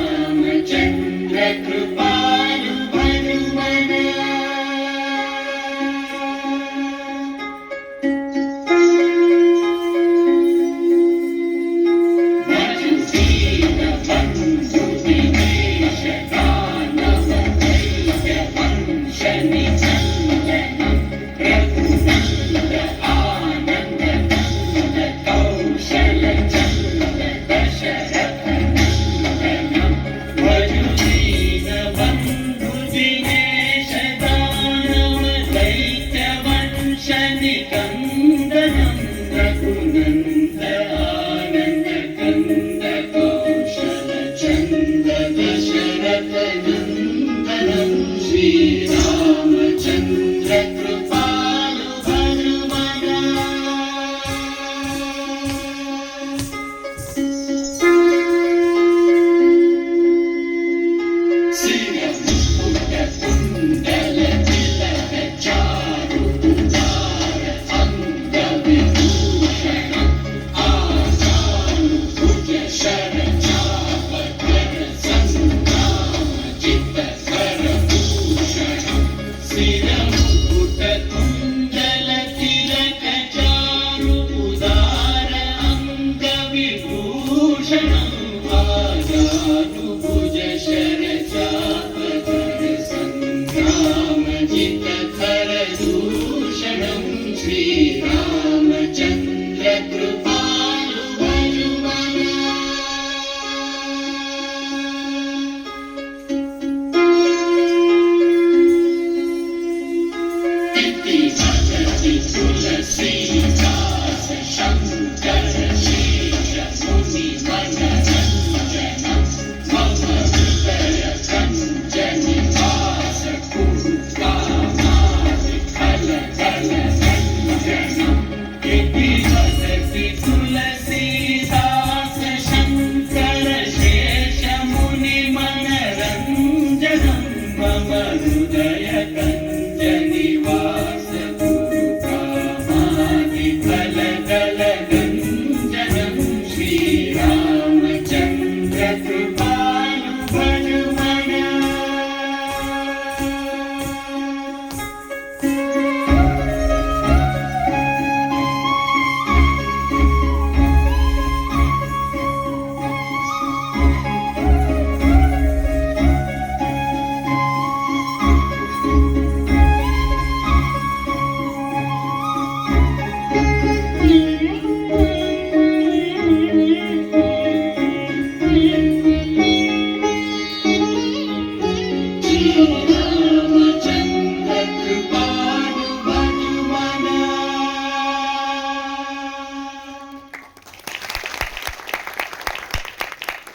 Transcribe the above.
श्रीरामचन्द्र कृपालु हनुमन वसुधीर बन्धु दिनेश दानव दैत्य वंश निचन्दनं रघुनन्द आनन्द नन्द कौशल चन्द्र दशरथ नन्दनं वसुधीर बन्धु दिनेश दानव दैत्य वंश निकन्दनं रघुनन्द आनन्द कंद कौशल चन्द्र दशरथ नन्दनं श्रीरामचन्द्र कृपालु हनुमन कुण्डल तिलक चारु उदार अङ्गविभूषणम् आजानुभुज शरचाप धर सङ्ग्राम चित्तकर भूषणम् शिरमुकुट कुण्डल तिलक चारु उदार अङ्गविभूषणम् आजानु